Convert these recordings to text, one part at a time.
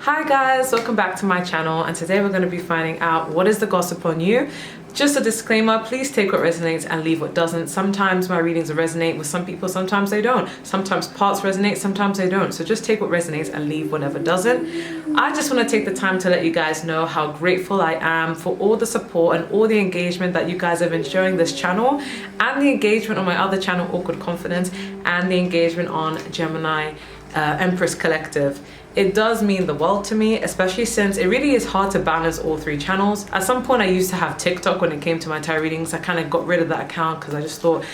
Hi guys, welcome back to my channel, and today we're going to be finding out what is the gossip on you. Just a disclaimer, please take what resonates and leave what doesn't. Sometimes my readings resonate with some people, sometimes they don't. Sometimes parts resonate, sometimes they don't. So just take what resonates and leave whatever doesn't. I just want to take the time to let you guys know how grateful I am for all the support and all the engagement that you guys have been showing this channel, and the engagement on my other channel, Awkward Confidence, and the engagement on Gemini Empress Collective. It does mean the world to me, especially since it really is hard to balance all three channels. At some point I used to have TikTok when it came to my tarot readings. I kind of got rid of that account because I just thought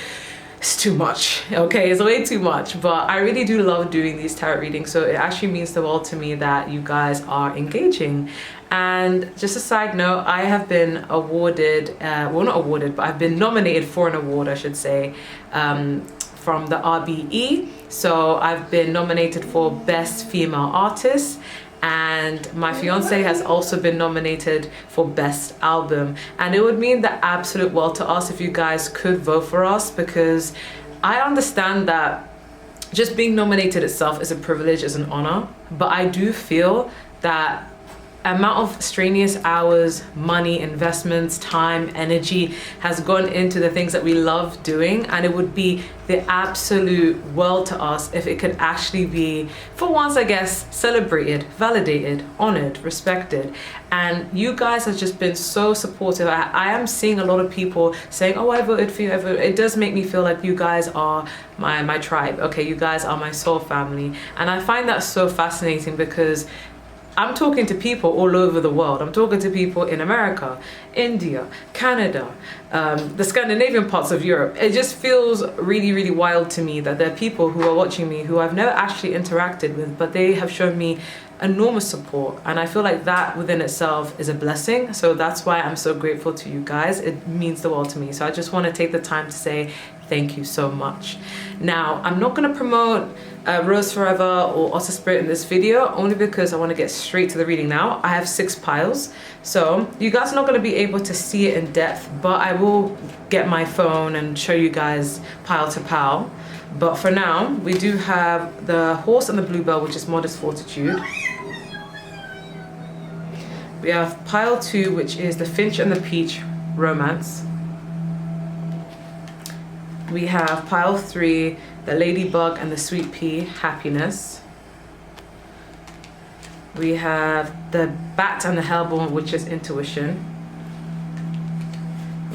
it's too much. Okay, it's way too much, but I really do love doing these tarot readings, so it actually means the world to me that you guys are engaging. And just a side note, I have been awarded, well not awarded, but I've been nominated for an award, I should say, from the RBE. So I've been nominated for Best Female Artist, and my fiance has also been nominated for Best Album. And it would mean the absolute world to us if you guys could vote for us, because I understand that just being nominated itself is a privilege, is an honor, but I do feel that amount of strenuous hours, money, investments, time, energy has gone into the things that we love doing, and it would be the absolute world to us if it could actually be, for once I guess, celebrated, validated, honored, respected. And you guys have just been so supportive. I am seeing a lot of people saying, oh, I voted for you. It does make me feel like you guys are my tribe. Okay, you guys are my soul family. And I find that so fascinating, because I'm talking to people all over the world. I'm talking to people in America, India, Canada, the Scandinavian parts of Europe. It just feels really, really wild to me that there are people who are watching me who I've never actually interacted with, but they have shown me enormous support. And I feel like that within itself is a blessing. So that's why I'm so grateful to you guys. It means the world to me. So I just want to take the time to say thank you so much. Now, I'm not going to promote Rose Forever or Otter Spirit in this video, only because I want to get straight to the reading now. I have 6 piles, so you guys are not going to be able to see it in depth, but I will get my phone and show you guys pile to pile. But for now, we do have the Horse and the Bluebell, which is Modest Fortitude. We have pile 2, which is the Finch and the Peach, Romance. We have pile 3, the Ladybug and the Sweet Pea, Happiness. We have the Bat and the Hellborn, which is Intuition.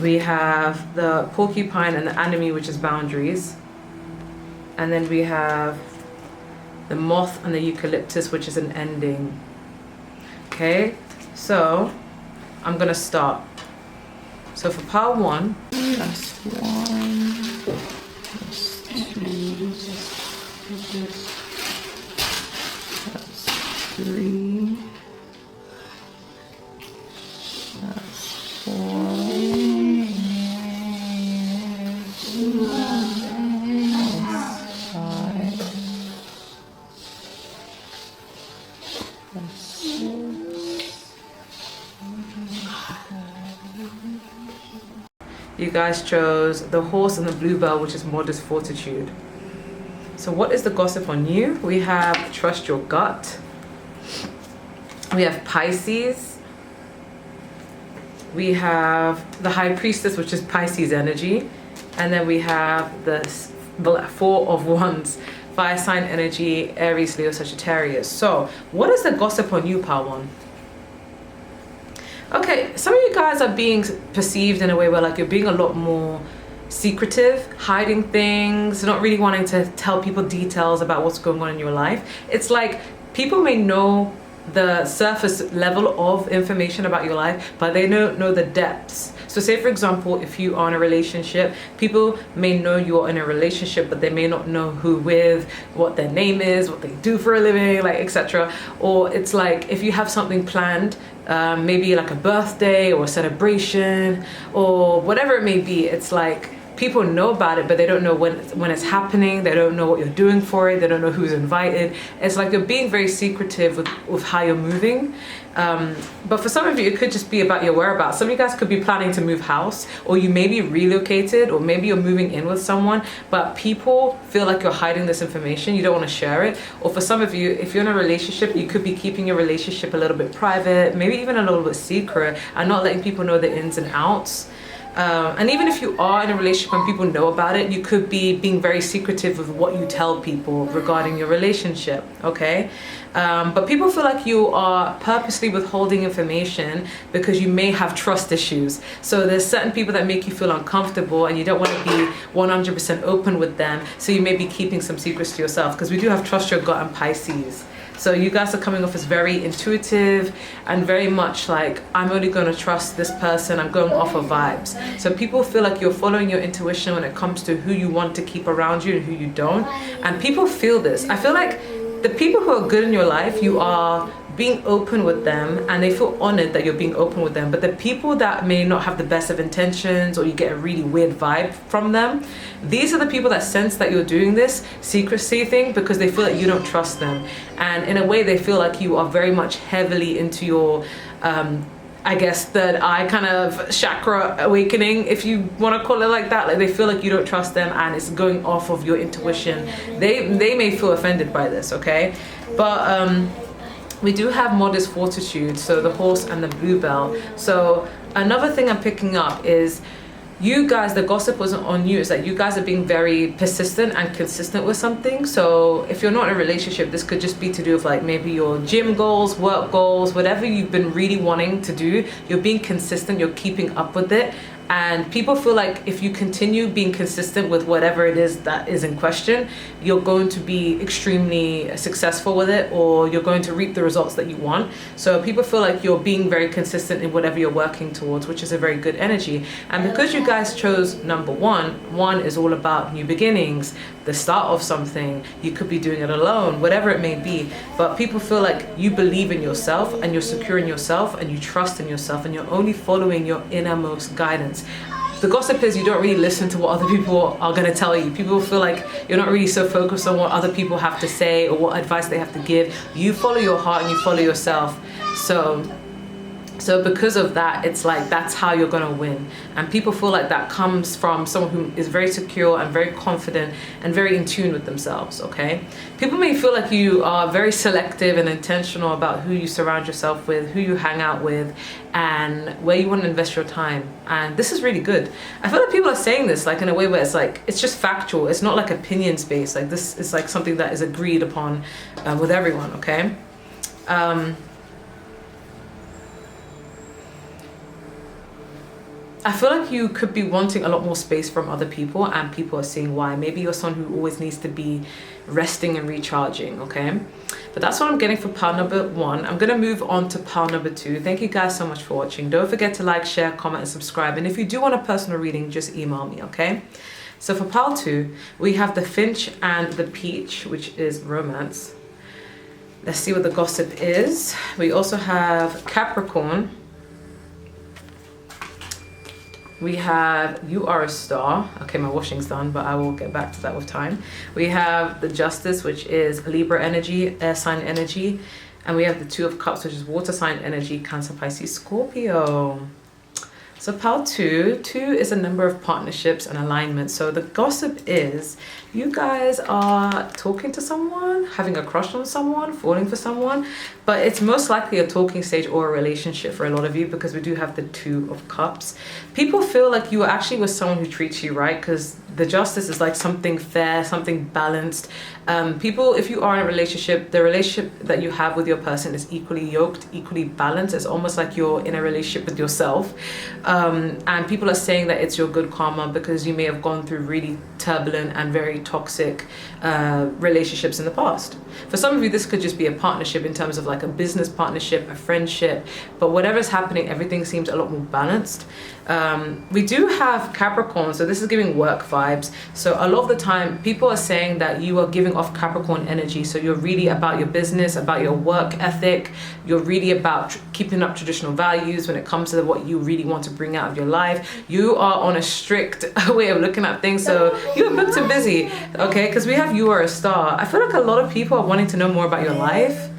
We have the Porcupine and the Anemone, which is Boundaries. And then we have the Moth and the Eucalyptus, which is an Ending. Okay, so I'm gonna start. So for pile 1, that's 1, that's 2, that's 3, that's 4, that's 5, that's 6. you guys chose the Horse and the Bluebell, which is Modest Fortitude. So what is the gossip on you? We have Trust Your Gut. We have Pisces. We have the High Priestess, which is Pisces energy. And then we have the 4 of Wands, Fire sign energy, Aries, Leo, Sagittarius. So what is the gossip on you, pile 1? Okay, some of you guys are being perceived in a way where like you're being a lot more secretive, hiding things, not really wanting to tell people details about what's going on in your life. It's like people may know the surface level of information about your life, but they don't know the depths. So say for example, if you are in a relationship, people may know you're in a relationship, but they may not know who with, what their name is, what they do for a living, like etc. Or it's like if you have something planned, maybe like a birthday or a celebration or whatever it may be, it's like people know about it, but they don't know when it's happening. They don't know what you're doing for it. They don't know who's invited. It's like you're being very secretive with how you're moving. But for some of you, it could just be about your whereabouts. Some of you guys could be planning to move house, or you may be relocated, or maybe you're moving in with someone, but people feel like you're hiding this information. You don't want to share it. Or for some of you, if you're in a relationship, you could be keeping your relationship a little bit private, maybe even a little bit secret, and not letting people know the ins and outs. And even if you are in a relationship and people know about it, you could be being very secretive with what you tell people regarding your relationship, okay? But people feel like you are purposely withholding information because you may have trust issues. So there's certain people that make you feel uncomfortable and you don't want to be 100% open with them. So you may be keeping some secrets to yourself, because we do have trust your gut and Pisces. So you guys are coming off as very intuitive and very much like, I'm only going to trust this person. I'm going off of vibes. So people feel like you're following your intuition when it comes to who you want to keep around you and who you don't. And people feel this. I feel like the people who are good in your life, you are being open with them and they feel honored that you're being open with them. But the people that may not have the best of intentions, or you get a really weird vibe from them, these are the people that sense that you're doing this secrecy thing because they feel that you don't trust them. And in a way, they feel like you are very much heavily into your I guess third eye kind of chakra awakening, if you want to call it like that. Like, they feel like you don't trust them and it's going off of your intuition. They may feel offended by this, okay? But we do have modest fortitude, so the horse and the bluebell. So another thing I'm picking up is you guys, the gossip wasn't on you, is that you guys are being very persistent and consistent with something. So if you're not in a relationship, this could just be to do with like maybe your gym goals, work goals, whatever you've been really wanting to do. You're being consistent, you're keeping up with it. And people feel like if you continue being consistent with whatever it is that is in question, you're going to be extremely successful with it, or you're going to reap the results that you want. So people feel like you're being very consistent in whatever you're working towards, which is a very good energy. And because you guys chose number one is all about new beginnings, the start of something. You could be doing it alone, whatever it may be. But people feel like you believe in yourself and you're secure in yourself and you trust in yourself and you're only following your innermost guidance. The gossip is you don't really listen to what other people are going to tell you. People feel like you're not really so focused on what other people have to say or what advice they have to give. You follow your heart and you follow yourself. So because of that, it's like that's how you're going to win. And people feel like that comes from someone who is very secure and very confident and very in tune with themselves, okay? People may feel like you are very selective and intentional about who you surround yourself with, who you hang out with, and where you want to invest your time. And this is really good. I feel like people are saying this like in a way where it's like, it's just factual. It's not like opinion space. Like, this is like something that is agreed upon with everyone, okay? I feel like you could be wanting a lot more space from other people, and people are seeing why. Maybe you're someone who always needs to be resting and recharging, okay? But that's what I'm getting for pile number 1. I'm gonna move on to pile number 2. Thank you guys so much for watching. Don't forget to like, share, comment, and subscribe. And if you do want a personal reading, just email me, okay? So for pile 2, we have the finch and the peach, which is romance. Let's see what the gossip is. We also have Capricorn. We have You Are a Star. Okay, my washing's done, but I will get back to that with time. We have the Justice, which is Libra energy, air sign energy. And we have the Two of Cups, which is water sign energy, Cancer, Pisces, Scorpio. So pile 2 is a number of partnerships and alignments. So the gossip is you guys are talking to someone, having a crush on someone, falling for someone, but it's most likely a talking stage or a relationship for a lot of you, because we do have the Two of Cups. People feel like you are actually with someone who treats you right, because the Justice is like something fair, something balanced. People, if you are in a relationship, the relationship that you have with your person is equally yoked, equally balanced. It's almost like you're in a relationship with yourself. And people are saying that it's your good karma, because you may have gone through really turbulent and very toxic relationships in the past. For some of you, this could just be a partnership in terms of like a business partnership, a friendship, but whatever's happening, everything seems a lot more balanced. We do have Capricorn, so this is giving work vibes. vibes. So a lot of the time people are saying that you are giving off Capricorn energy. So you're really about your business, about your work ethic. You're really about keeping up traditional values when it comes to what you really want to bring out of your life. You are on a strict way of looking at things. So you're booked and busy, okay? Because we have you are a star. I feel like a lot of people are wanting to know more about your life.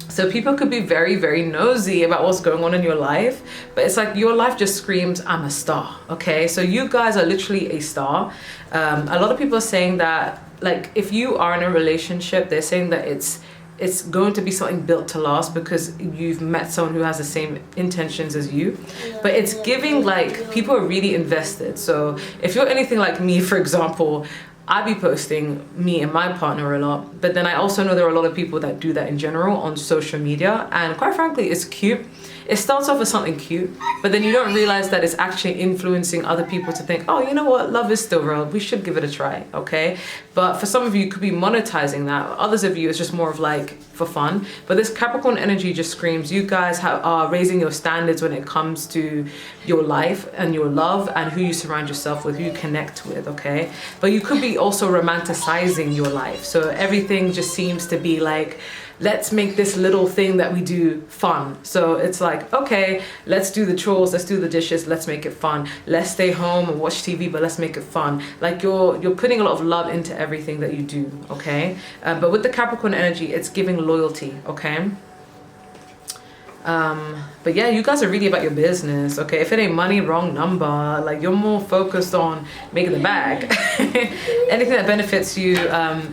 So people could be very, very nosy about what's going on in your life, but it's like your life just screams, I'm a star, okay? So you guys are literally a star. A lot of people are saying that, like, if you are in a relationship, they're saying that it's going to be something built to last because you've met someone who has the same intentions as you. But it's giving, like, people are really invested. So if you're anything like me, for example, I be posting me and my partner a lot, but then I also know there are a lot of people that do that in general on social media, and quite frankly, it's cute. It starts off as something cute, but then you don't realize that it's actually influencing other people to think, oh, you know what, love is still real, we should give it a try, okay? But for some of you, you could be monetizing that. Others of you, it's just more of like for fun. But this Capricorn energy just screams, you guys are raising your standards when it comes to your life and your love and who you surround yourself with, who you connect with, okay? But you could be also romanticizing your life. So everything just seems to be like, let's make this little thing that we do fun. So it's like, okay, let's do the chores, let's do the dishes, let's make it fun. Let's stay home and watch TV, but let's make it fun. Like you're putting a lot of love into everything that you do, okay? But with the Capricorn energy, it's giving loyalty, okay? But yeah, you guys are really about your business, okay? If it ain't money, wrong number. Like, you're more focused on making the bag. Anything that benefits you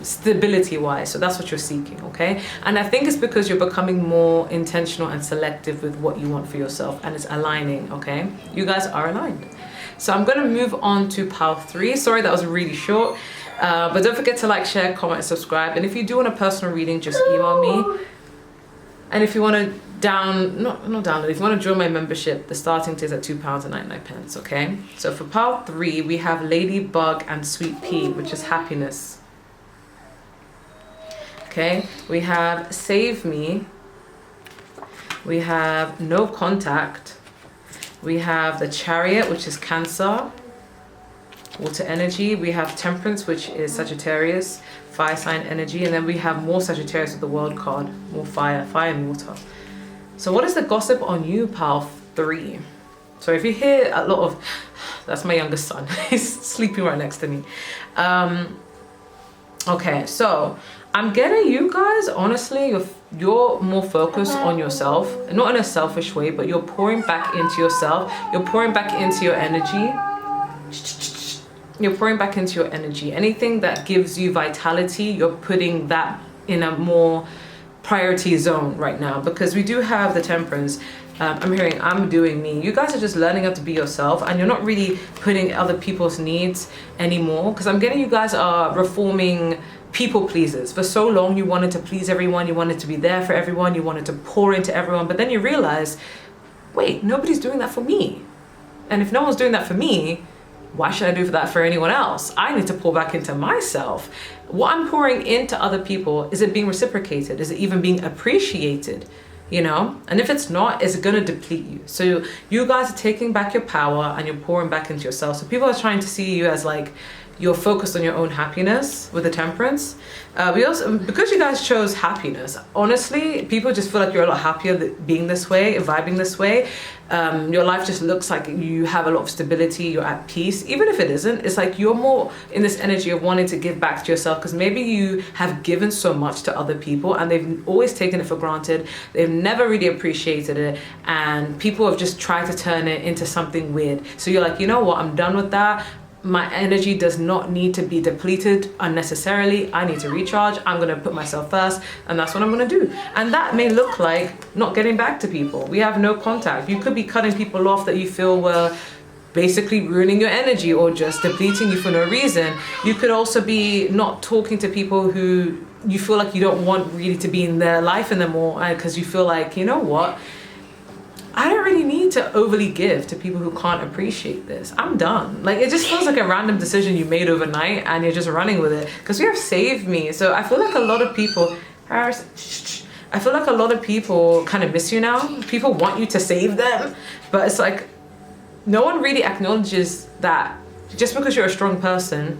stability wise. So that's what you're seeking, okay? And I think it's because you're becoming more intentional and selective with what you want for yourself, and it's aligning, okay? You guys are aligned. So I'm gonna move on to pile 3. Sorry, that was really short. But don't forget to like, share, comment, and subscribe. And if you do want a personal reading, just email me. And if you want to not download, if you want to join my membership, the starting tier is at £2.99, okay? So for pile 3, we have Ladybug and Sweet Pea, which is happiness. Okay, we have Save Me. We have No Contact. We have the Chariot, which is Cancer, water energy. We have Temperance, which is Sagittarius, fire sign energy. And then we have more Sagittarius with the World card, more fire and water. So what is the gossip on you, pile 3? So if you hear a lot of, that's my youngest son. He's sleeping right next to me. Okay, so I'm getting you guys, honestly, you're more focused on yourself, not in a selfish way, but you're pouring back into yourself. You're pouring back into your energy. You're pouring back into your energy. Anything that gives you vitality, you're putting that in a more priority zone right now, because we do have the Temperance. I'm hearing I'm doing me. You guys are just learning how to be yourself, and you're not really putting other people's needs anymore, because I'm getting you guys are reforming people pleasers. For so long you wanted to please everyone, you wanted to be there for everyone, you wanted to pour into everyone, but then you realize, wait, nobody's doing that for me. And if no one's doing that for me, why should I do that for anyone else? I need to pour back into myself. What I'm pouring into other people, is it being reciprocated? Is it even being appreciated? You know? And if it's not, is it going to deplete you? So you guys are taking back your power and you're pouring back into yourself. So people are trying to see you as like, you're focused on your own happiness with the Temperance. We also, because you guys chose happiness, honestly, people just feel like you're a lot happier being this way, vibing this way. Your life just looks like you have a lot of stability, you're at peace. Even if it isn't, it's like you're more in this energy of wanting to give back to yourself, because maybe you have given so much to other people and they've always taken it for granted. They've never really appreciated it, and people have just tried to turn it into something weird. So you're like, you know what, I'm done with that. My energy does not need to be depleted unnecessarily. I need to recharge. I'm going to put myself first, and that's what I'm going to do. And that may look like not getting back to people. We have no contact. You could be cutting people off that you feel were basically ruining your energy or just depleting you for no reason. You could also be not talking to people who you feel like you don't want really to be in their life anymore, because you feel like, you know what, I don't really need to overly give to people who can't appreciate this. I'm done. Like, it just feels like a random decision you made overnight and you're just running with it. Because we have Saved Me. So I feel like a lot of people, I feel like a lot of people kind of miss you now. People want you to save them. But it's like, no one really acknowledges that just because you're a strong person,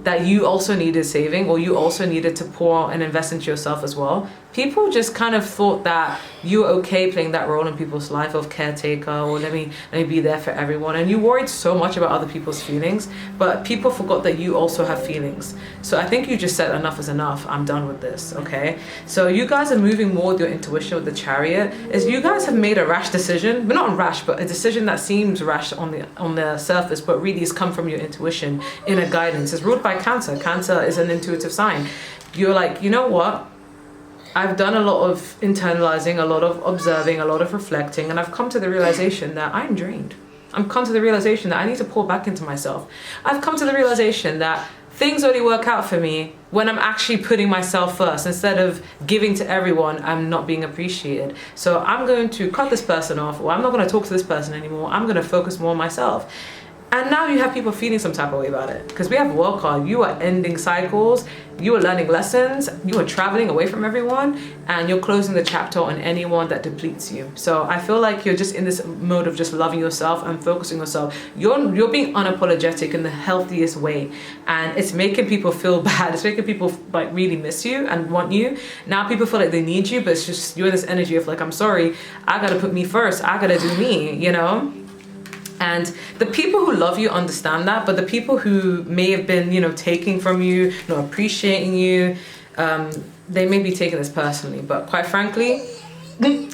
that you also needed saving, or you also needed to pour and invest into yourself as well. People just kind of thought that you were okay playing that role in people's life of caretaker, or let me be there for everyone, and you worried so much about other people's feelings, but people forgot that you also have feelings. So I think you just said enough is enough, I'm done with this. Okay, so you guys are moving more with your intuition with the Chariot. Is you guys have made a rash decision, but not rash, but a decision that seems rash on the surface, but really has come from your intuition, inner guidance. It's ruled by Cancer. Cancer is an intuitive sign. You're like, you know what, I've done a lot of internalizing, a lot of observing, a lot of reflecting, and I've come to the realization that I'm drained. I've come to the realization that I need to pour back into myself. I've come to the realization that things only work out for me when I'm actually putting myself first. Instead of giving to everyone, I'm not being appreciated. So I'm going to cut this person off, or I'm not going to talk to this person anymore. I'm going to focus more on myself. And now you have people feeling some type of way about it, because we have a world card. You are ending cycles, you are learning lessons, you are traveling away from everyone, and you're closing the chapter on anyone that depletes you. So I feel like you're just in this mode of just loving yourself and focusing yourself. You're being unapologetic in the healthiest way, and it's making people feel bad. It's making people like really miss you and want you. Now people feel like they need you, but it's just you're in this energy of like, I'm sorry, I gotta put me first, I gotta do me, you know? And the people who love you understand that, but the people who may have been, you know, taking from you, not appreciating you, they may be taking this personally. But quite frankly,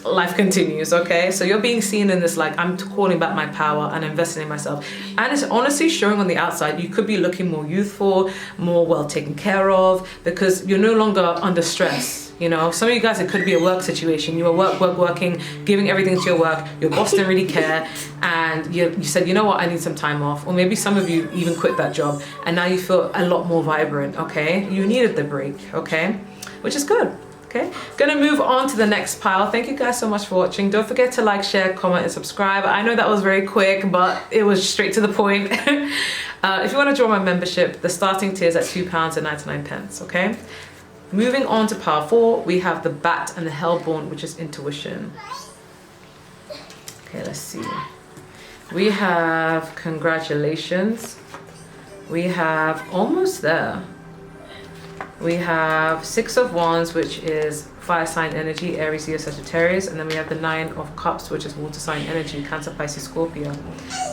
life continues, okay? So you're being seen in this, like, I'm calling back my power and investing in myself. And it's honestly showing on the outside. You could be looking more youthful, more well taken care of, because you're no longer under stress. You know, some of you guys, it could be a work situation. You were working, giving everything to your work. Your boss didn't really care. And you said, you know what, I need some time off. Or maybe some of you even quit that job. And now you feel a lot more vibrant, okay? You needed the break, okay? Which is good, okay? Gonna move on to the next pile. Thank you guys so much for watching. Don't forget to like, share, comment, and subscribe. I know that was very quick, but it was straight to the point. If you want to join my membership, the starting tier is at £2.99, okay? Moving on to pile 4, we have the Bat and the Hellborn, which is intuition. Okay, let's see. We have congratulations. We have almost there. We have 6 of Wands, which is fire sign energy, Aries, Leo, Sagittarius, and then we have the 9 of Cups, which is water sign energy, Cancer, Pisces, Scorpio.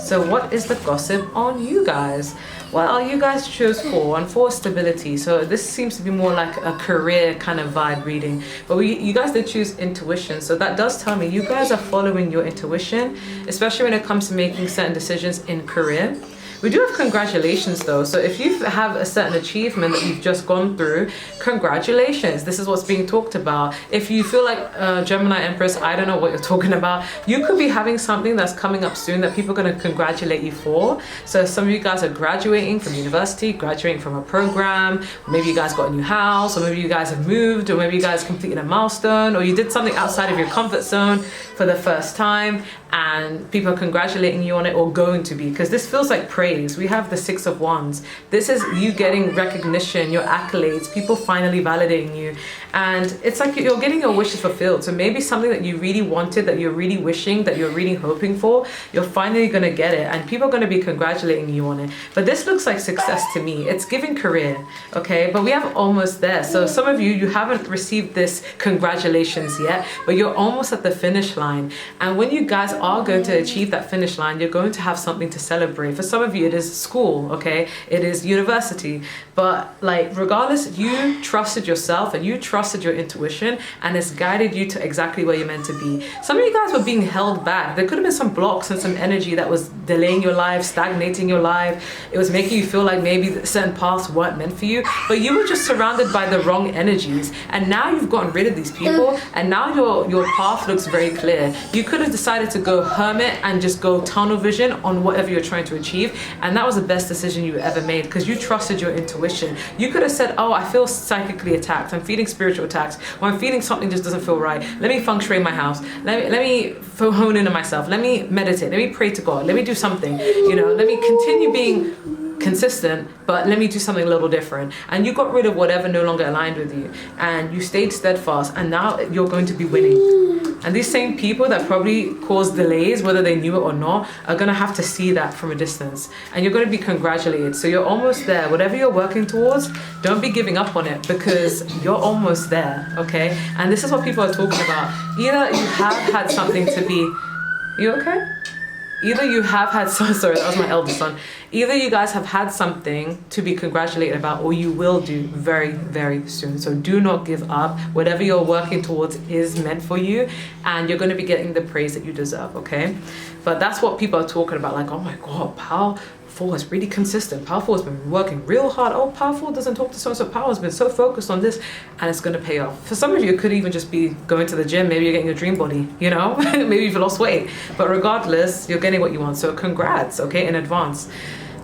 So what is the gossip on you guys? Well, you guys chose 4, and 4 is stability. So this seems to be more like a career kind of vibe reading. But you guys did choose intuition. So that does tell me you guys are following your intuition, especially when it comes to making certain decisions in career. We do have congratulations though. So if you have a certain achievement that you've just gone through, congratulations. This is what's being talked about. If you feel like Gemini Empress, I don't know what you're talking about. You could be having something that's coming up soon that people are going to congratulate you for. So some of you guys are graduating from university, graduating from a program. Maybe you guys got a new house, or maybe you guys have moved, or maybe you guys completed a milestone, or you did something outside of your comfort zone for the first time, and people are congratulating you on it, or going to be, because this feels like praise. We have the 6 of Wands. This is you getting recognition, your accolades, people finally validating you, and it's like you're getting your wishes fulfilled. So maybe something that you really wanted, that you're really wishing, that you're really hoping for, you're finally gonna get it, and people are gonna be congratulating you on it. But this looks like success to me. It's giving career, okay? But we have almost there. So some of you haven't received this congratulations yet, but you're almost at the finish line. And when you guys are going to achieve that finish line, you're going to have something to celebrate. For some of you, it is school, okay? It is university. But like, regardless, you trusted yourself and you trusted your intuition, and it's guided you to exactly where you're meant to be. Some of you guys were being held back. There could have been some blocks and some energy that was delaying your life, stagnating your life. It was making you feel like maybe certain paths weren't meant for you, but you were just surrounded by the wrong energies. And now you've gotten rid of these people, and now your path looks very clear. You could have decided to go hermit and just go tunnel vision on whatever you're trying to achieve, and that was the best decision you ever made, because you trusted your intuition. You could have said, oh, I feel psychically attacked, I'm feeling spiritual attacks, or I'm feeling something just doesn't feel right. Let me feng shui my house. Let me hone in on myself. Let me meditate. Let me pray to God. Let me do something. You know, let me continue being consistent, but let me do something a little different. And you got rid of whatever no longer aligned with you, and you stayed steadfast, and now you're going to be winning. And these same people that probably caused delays, whether they knew it or not, are going to have to see that from a distance, and you're going to be congratulated. So you're almost there. Whatever you're working towards, don't be giving up on it, because you're almost there. Okay? And this is what people are talking about. Either you have had something to be, you okay? Either you have had, sorry, that was my eldest son. Either you guys have had something to be congratulated about, or you will do very, very soon. So do not give up. Whatever you're working towards is meant for you, and you're going to be getting the praise that you deserve, okay? But that's what people are talking about, like, oh my God, Powerful is really consistent. Powerful has been working real hard. Oh, Powerful doesn't talk to so-and-so. Power has been so focused on this, and it's going to pay off. For some of you, it could even just be going to the gym. Maybe you're getting your dream body, you know? Maybe you've lost weight. But regardless, you're getting what you want. So congrats, okay, in advance.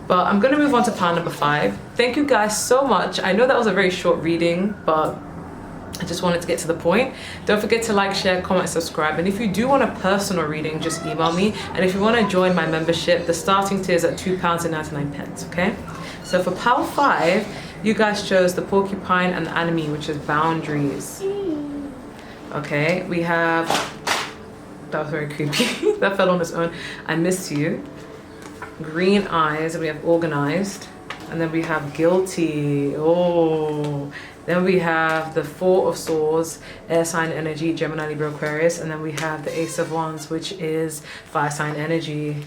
But I'm going to move on to pile number 5. Thank you guys so much. I know that was a very short reading, but I just wanted to get to the point. Don't forget to like, share, comment, subscribe. And if you do want a personal reading, just email me. And if you want to join my membership, the starting tier is at £2.99, okay? So for pile 5, you guys chose the porcupine and the enemy, which is boundaries. Okay, we have, that was very creepy. That fell on its own. I miss you. Green eyes, and we have organized. And then we have guilty. Oh. Then we have the 4 of Swords, air sign energy, Gemini, Libra, Aquarius. And then we have the Ace of Wands, which is fire sign energy.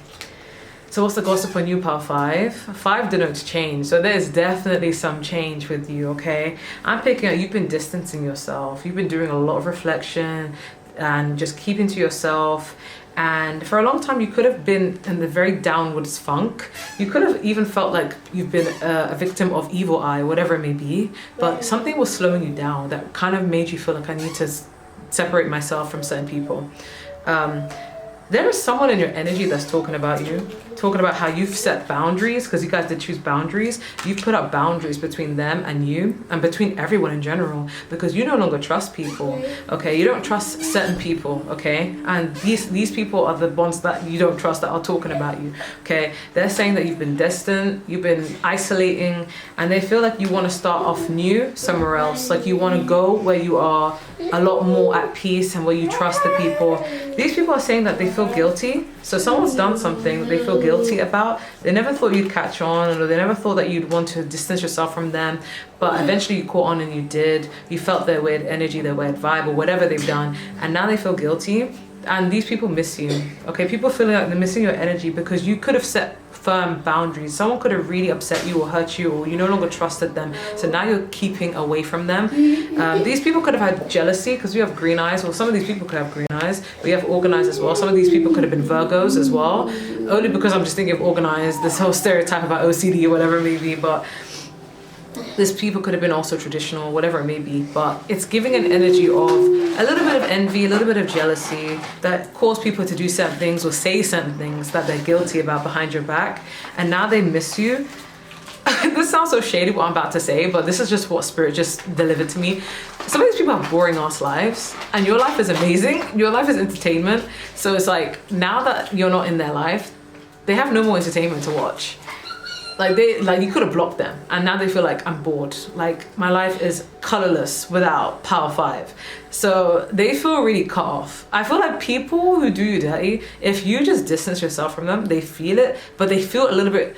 So what's the gossip on you, pile 5? 5 denotes change. So there's definitely some change with you, okay? I'm picking up, you've been distancing yourself. You've been doing a lot of reflection and just keeping to yourself. And for a long time, you could have been in the very downwards funk. You could have even felt like you've been a victim of evil eye, whatever it may be. But something was slowing you down that kind of made you feel like I need to separate myself from certain people. There is someone in your energy that's talking about you, talking about how you've set boundaries, because you guys did choose boundaries. You've put up boundaries between them and you, and between everyone in general, because you no longer trust people, okay? You don't trust certain people, okay? And these people are the ones that you don't trust that are talking about you, okay? They're saying that you've been distant, you've been isolating, and they feel like you want to start off new somewhere else, like you want to go where you are a lot more at peace and where you trust the people. These people are saying that they feel guilty. So someone's done something that they feel guilty about. They never thought you'd catch on, or they never thought that you'd want to distance yourself from them. But eventually you caught on and you did. You felt their weird energy, their weird vibe, or whatever they've done. And now they feel guilty. And these people miss you. Okay, people feeling like they're missing your energy because you could have set firm boundaries. Someone could have really upset you or hurt you, or you no longer trusted them. So now you're keeping away from them. These people could have had jealousy because we have green eyes. Well, some of these people could have green eyes. We have organized as well. Some of these people could have been Virgos as well. Only because I'm just thinking of organized, this whole stereotype about OCD or whatever it may be. But these people could have been also traditional, whatever it may be, but it's giving an energy of a little bit of envy, a little bit of jealousy that cause people to do certain things or say certain things that they're guilty about behind your back, and now they miss you. This sounds so shady what I'm about to say, but this is just what Spirit just delivered to me. Some of these people have boring ass lives, and your life is amazing. Your life is entertainment. So it's like, now that you're not in their life, they have no more entertainment to watch. Like you could have blocked them, and now they feel like, I'm bored. Like my life is colorless without Power 5. So they feel really cut off. I feel like people who do you dirty, if you just distance yourself from them, they feel it, but they feel a little bit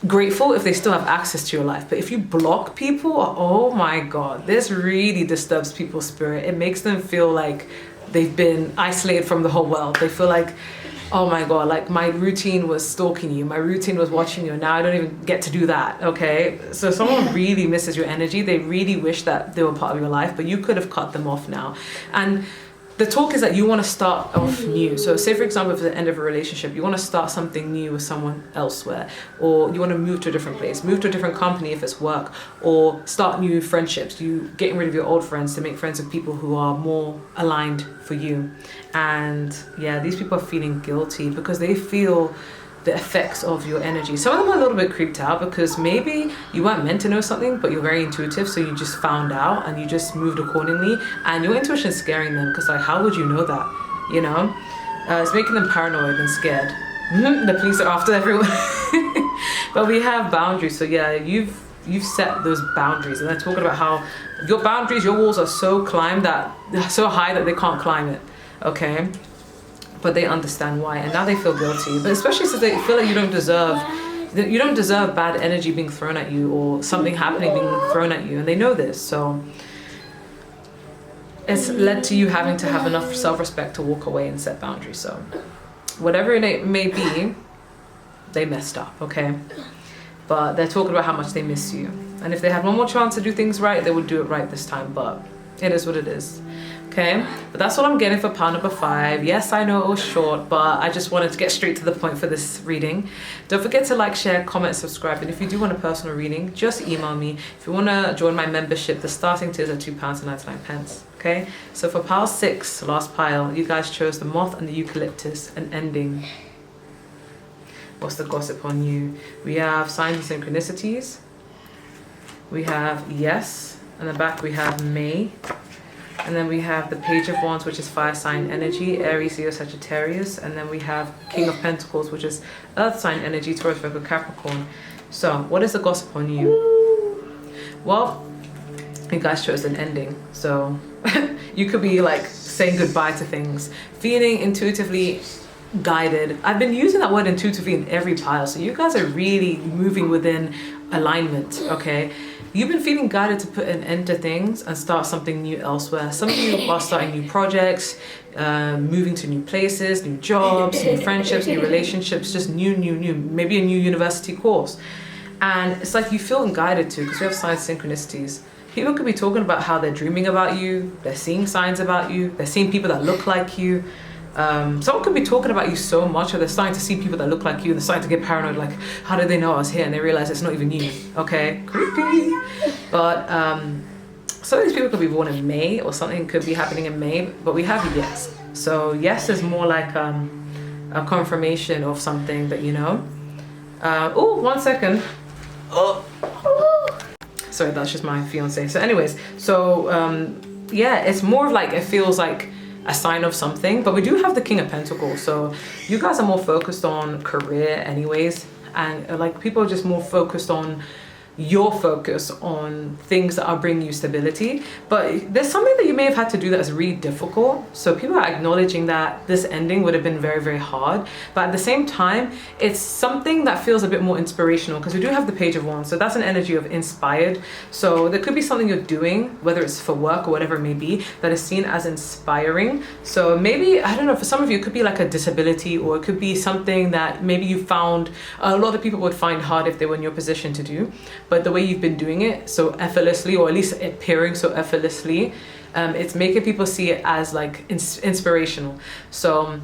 grateful if they still have access to your life. But if you block people, oh my God, this really disturbs people's spirit. It makes them feel like they've been isolated from the whole world. They feel like, oh my God, like my routine was stalking you, my routine was watching you, and now I don't even get to do that, okay? So someone really misses your energy. They really wish that they were part of your life, but you could have cut them off now. And the talk is that you want to start off new. So say, for example, if at the end of a relationship, you want to start something new with someone elsewhere, or you want to move to a different place, move to a different company if it's work, or start new friendships. You getting rid of your old friends to make friends with people who are more aligned for you. And yeah, these people are feeling guilty because they feel the effects of your energy. Some of them are a little bit creeped out because maybe you weren't meant to know something, but you're very intuitive, so you just found out and you just moved accordingly, and your intuition is scaring them because, like, how would you know that, you know? It's making them paranoid and scared. The police are after everyone. But we have boundaries. So yeah, you've set those boundaries, and they're talking about how your boundaries, your walls are so so high that they can't climb it. Okay, but they understand why, and now they feel guilty. But especially since they feel like you don't deserve bad energy being thrown at you or something happening being thrown at you, and they know this. So it's led to you having to have enough self-respect to walk away and set boundaries. So whatever it may be, they messed up, okay? But they're talking about how much they miss you. And if they had one more chance to do things right, they would do it right this time. But it is what it is, okay? But that's what I'm getting for pile number 5. Yes, I know it was short, but I just wanted to get straight to the point for this reading. Don't forget to like, share, comment, subscribe. And if you do want a personal reading, just email me. If you want to join my membership, the starting tiers are £2.99. Okay, so for pile 6, last pile, you guys chose the moth and the eucalyptus, an ending. What's the gossip on you? We have signs and synchronicities. We have yes. On the back we have May. And then we have the Page of Wands, which is fire sign energy, Aries, Leo, Sagittarius. And then we have King of Pentacles, which is earth sign energy, Taurus, Virgo, Capricorn. So what is the gossip on you? Well, you guys chose an ending. So you could be like saying goodbye to things, feeling intuitively guided. I've been using that word intuitively in every pile. So you guys are really moving within alignment, okay? You've been feeling guided to put an end to things and start something new elsewhere. Some of you are starting new projects, moving to new places, new jobs, new friendships, new relationships, just new, maybe a new university course. And it's like you feel guided to, because we have signs, synchronicities. People could be talking about how they're dreaming about you, they're seeing signs about you, they're seeing people that look like you. Someone could be talking about you so much, or they're starting to see people that look like you and they're starting to get paranoid, like, how did they know I was here? And they realize it's not even you, okay? Creepy. But some of these people could be born in May, or something could be happening in May, but we have yes. So yes is more like a confirmation of something that you know. Oh, 1 second. Oh. Sorry, that's just my fiance. So anyways, so yeah, it's more of like, it feels like a sign of something, but we do have the King of Pentacles. So you guys are more focused on career anyways, and like people are just more focused on your focus on things that are bringing you stability. But there's something that you may have had to do that is really difficult. So people are acknowledging that this ending would have been very, very hard. But at the same time, it's something that feels a bit more inspirational, because we do have the Page of Wands. So that's an energy of inspired. So there could be something you're doing, whether it's for work or whatever it may be, that is seen as inspiring. So maybe, I don't know, for some of you, it could be like a disability, or it could be something that maybe you found a lot of people would find hard if they were in your position to do. But the way you've been doing it so effortlessly, or at least appearing so effortlessly, it's making people see it as like inspirational. So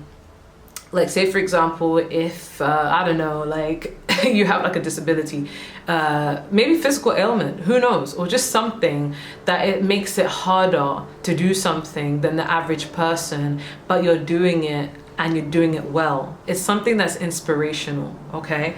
like, say for example, if I don't know, like you have like a disability, maybe physical ailment, who knows, or just something that it makes it harder to do something than the average person, but you're doing it and you're doing it well. It's something that's inspirational, okay?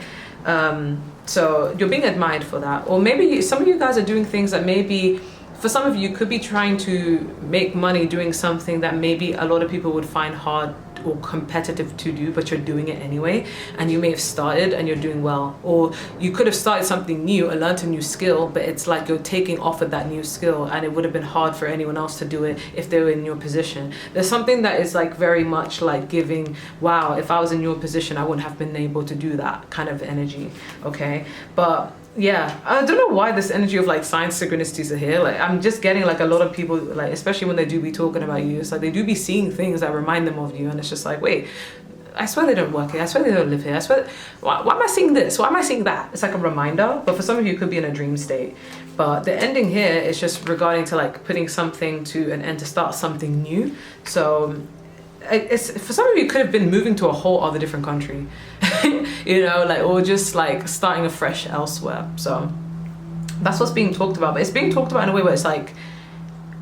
So you're being admired for that. Or maybe some of you guys are doing things that maybe, for some of you, could be trying to make money doing something that maybe a lot of people would find hard or competitive to do, but you're doing it anyway, and you may have started and you're doing well. Or you could have started something new and learned a new skill, but it's like you're taking off of that new skill, and it would have been hard for anyone else to do it if they were in your position. There's something that is like very much like giving, wow, if I was in your position, I wouldn't have been able to do that kind of energy, okay? But yeah, I don't know why this energy of like signs, synchronicities are here. Like, I'm just getting like a lot of people, like, especially when they do be talking about you, it's like they do be seeing things that remind them of you, and it's just like, wait, I swear they don't work here, I swear they don't live here, I swear, why am I seeing this, why am I seeing that? It's like a reminder. But for some of you, it could be in a dream state. But the ending here is just regarding to like putting something to an end to start something new. So it's, for some of you, could have been moving to a whole other different country, you know, like, or just like starting afresh elsewhere. So that's what's being talked about. But it's being talked about in a way where it's like,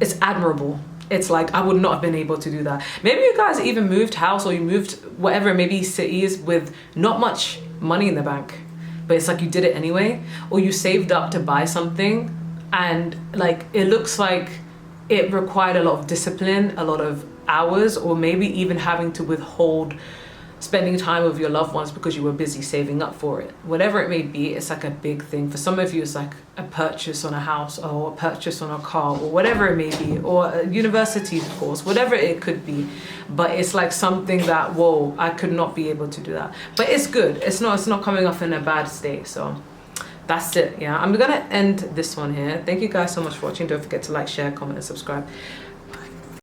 it's admirable. It's like, I would not have been able to do that. Maybe you guys even moved house, or you moved whatever, maybe cities with not much money in the bank, but it's like you did it anyway. Or you saved up to buy something, and like, it looks like it required a lot of discipline, a lot of hours, or maybe even having to withhold spending time with your loved ones because you were busy saving up for it. Whatever it may be, it's like a big thing. For some of you, it's like a purchase on a house or a purchase on a car or whatever it may be, or a university course, whatever it could be. But it's like something that, whoa, I could not be able to do that. But it's good. It's not coming off in a bad state. So that's it. Yeah, I'm gonna end this one here. Thank you guys so much for watching. Don't forget to like, share, comment, and subscribe.